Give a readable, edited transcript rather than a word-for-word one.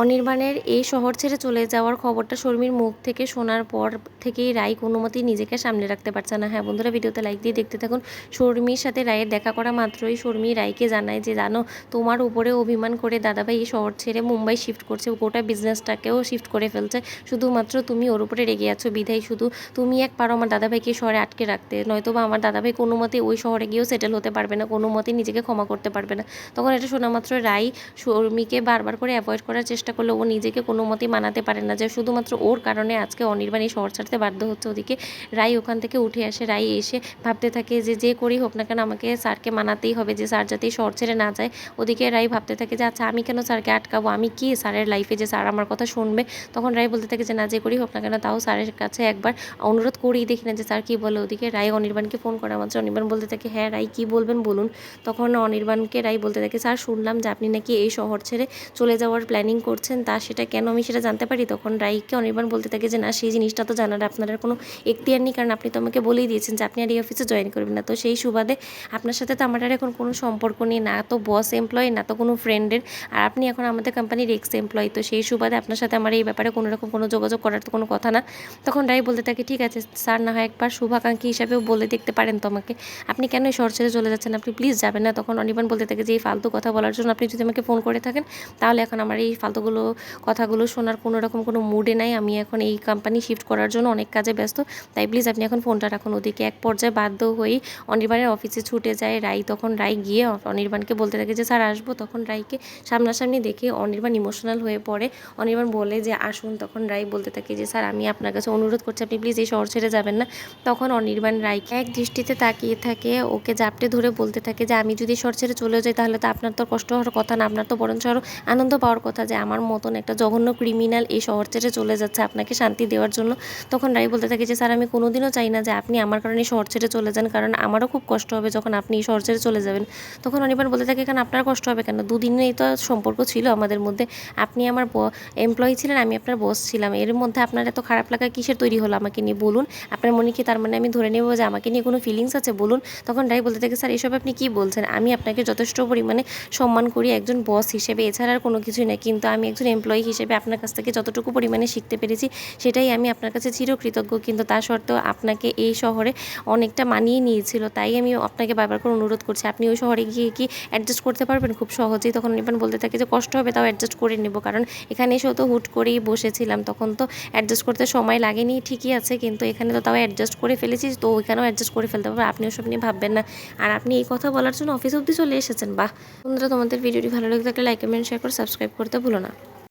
অনির্বাণের এই শহর ছেড়ে চলে যাওয়ার খবরটা শর্মির মুখ থেকে শোনার পর থেকেই রাই কোনো মতেই নিজেকে সামলে রাখতে পারছে না। হ্যাঁ বন্ধুরা, ভিডিওতে লাইক দিয়ে দেখতে থাকুন। শর্মির সাথে রায়ের দেখা করা মাত্রই শর্মি রাইকে জানায় যে জানো, তোমার উপরে অভিমান করে দাদাভাই এই শহর ছেড়ে মুম্বাই শিফট করছে, গোটা বিজনেসটাকেও শিফট করে ফেলছে। শুধুমাত্র তুমি ওর উপরে রেগে আছো বিধায় শুধু তুমি এক পারো আমার দাদাভাইকে শহরে আটকে রাখতে, নয়তো বা আমার দাদাভাই কোনো মতে ওই শহরে গিয়েও সেটেল হতে পারবে না, কোনো মতেই নিজেকে ক্ষমা করতে পারবে না। তখন এটা শোনা মাত্র রাই শর্মিকে বারবার করে অ্যাভয়েড করার চেষ্টা করলে ও নিজেকে কোনো মতেই মানাতে পারে না যে শুধুমাত্র ওর কারণে আজকে অনির্বাণ এই শহর ছাড়তে বাধ্য হচ্ছে। ওদিকে রাই ওখান থেকে উঠে আসে। রাই এসে ভাবতে থাকে যে যে করেই হোক না কেন আমাকে স্যারকে মানাতেই হবে যে স্যার যাতে শহর ছেড়ে না যায়। ওদিকে রাই ভাবতে থাকে যে আচ্ছা আমি কেন স্যারকে আটকাবো, আমি কি স্যারের লাইফে যে স্যার আমার কথা শুনবে। তখন রাই বলতে থাকে যে না, যে করেই হোক না কেন তাও স্যারের কাছে একবার অনুরোধ করেই দেখি না যে স্যার কী বলে। ওদিকে রাই অনির্বাণকে ফোন করা মাত্র অনির্বাণ বলতে থাকে হ্যাঁ রাই কী বলবেন বলুন। তখন অনির্বাণকে রাই বলতে থাকে স্যার শুনলাম যে আপনি নাকি এই শহর ছেড়ে চলে যাওয়ার প্ল্যানিং করছেন, তা সেটা কেন আমি সেটা জানতে পারি। তখন রাইকে অনির্বাণ বলতে থাকে যে না, সেই জিনিসটা তো জানার আপনার কোনো এখতিয়ার নেই, কারণ আপনি তো আমাকে বলেই দিয়েছেন যে আপনি আর এই অফিসে জয়েন করবেন না। তো সেই সুবাদে আপনার সাথে তো আমার আর এখন কোনো সম্পর্ক নেই, না তো বস এমপ্লয়ি না তো কোনো ফ্রেন্ডের, আর আপনি এখন আমাদের কোম্পানির এক্স এমপ্লয়ি। তো সেই সুবাদে আপনার সাথে আমার এই ব্যাপারে কোনো রকম কোনো যোগাযোগ করার তো কোনো কথা না। তখন রাই বলতে থাকে ঠিক আছে স্যার, না হয় একবার শুভাকাঙ্ক্ষী হিসাবেও বলে দেখতে পারেন তো আমাকে, আপনি কেন এই শহর ছেড়ে চলে যাচ্ছেন, আপনি প্লিজ যাবেন না। তখন অনির্বাণ বলতে থাকে যে এই ফালতু কথা বলার জন্য আপনি যদি আমাকে ফোন করে থাকেন তাহলে এখন আমার এই ফালতুগুলো কথাগুলো শোনার কোনো রকম কোনো মুডে নাই, আমি এখন এই কোম্পানি শিফট করার জন্য অনেক কাজে ব্যস্ত, তাই প্লিজ আপনি এখন ফোনটা রাখুন। ওদিকে এক পর্যায়ে বাধ্য হয়েই অনির্বাণের অফিসে ছুটে যায় রাই। তখন রাই গিয়ে অনির্বাণকে বলতে থাকে যে স্যার আসবো। তখন রাইকে সামনাসামনি দেখে অনির্বাণ ইমোশনাল হয়ে পড়ে। অনির্বাণ বলে যে আসুন। তখন রাই বলতে থাকে যে স্যার আমি আপনার কাছে অনুরোধ করছি আপনি প্লিজ এই শহর ছেড়ে যাবেন না। তখন অনির্বাণ রাইকে এক দৃষ্টিতে তাকিয়ে থাকে, ওকে জাপটে ধরে বলতে থাকে যে আমি যদি শহর ছেড়ে চলে যাই তাহলে তো আপনার তো কষ্ট হওয়ার কথা না, আপনার তো বরঞ্চ আরও আনন্দ পাওয়ার কথা যে আমার মতন একটা জঘন্য ক্রিমিনাল এই শহর ছেড়ে চলে যাচ্ছে আপনাকে শান্তি দেওয়ার জন্য। তখন রাই বলতে থাকে যে স্যার আমি কোনোদিনও চাই না যে আপনি আমার কারণে শহর ছেড়ে চলে যান, কারণ আমারও খুব কষ্ট হবে যখন আপনি এই শহর ছেড়ে চলে যাবেন। তখন অনির্বাণ বলতে থাকে কেন আপনার কষ্ট হবে কেন, দুদিনেই তো সম্পর্ক ছিল আমাদের মধ্যে, আপনি আমার এমপ্লয়ি ছিলেন, আমি আপনার বস ছিলাম, এর মধ্যে আপনার এত খারাপ লাগা কিসের তৈরি হলো আমাকে নিয়ে বলুন। আপনার মনে কি তার মানে আমি ধরে নেব যে আমাকে নিয়ে কোনো ফিলিংস আছে বলুন। তখন রাই বলতে থাকে স্যার এসব আপনি কী বলছেন, আমি আপনাকে যথেষ্ট পরিমাণে সম্মান করি একজন বস হিসেবে, এছাড়া আর কোনো কিছুই না, কিন্তু আমি একজন এমপ্লয়ি হিসেবে আপনার কাছ থেকে যতটুকু পরিমাণে শিখতে পেরেছি সেটাই আমি আপনার কাছে চিরকৃতজ্ঞ, কিন্তু তা সত্ত্বেও আপনাকে এই শহরে অনেকটা মানিয়ে নিয়েছিল, তাই আমি আপনাকে বারবার করে অনুরোধ করছি আপনি ওই শহরে গিয়ে কি অ্যাডজাস্ট করতে পারবেন খুব সহজেই। তখন অনির্বাণ বলতে থাকে যে কষ্ট হবে তাও অ্যাডজাস্ট করে নেব, কারণ এখানে এসেও তো হুট করেই বসেছিলাম, তখন তো অ্যাডজাস্ট করতে সময় লাগেনি ঠিকই আছে, কিন্তু এখানে তো তাও অ্যাডজাস্ট করে ফেলেছি, তো ওইখানেও অ্যাডজাস্ট করে ফেলতে পারবো, আপনি ওসব নিয়ে ভাববেন না। আর আপনি এই কথা বলার জন্য অফিস অবধি চলে এসেছেন, বাহ। বন্ধুরা তোমাদের ভিডিওটি ভালো লাগে থাকলে লাইক কমেন্ট শেয়ার করে সাবস্ক্রাইব করতে ভুলো না।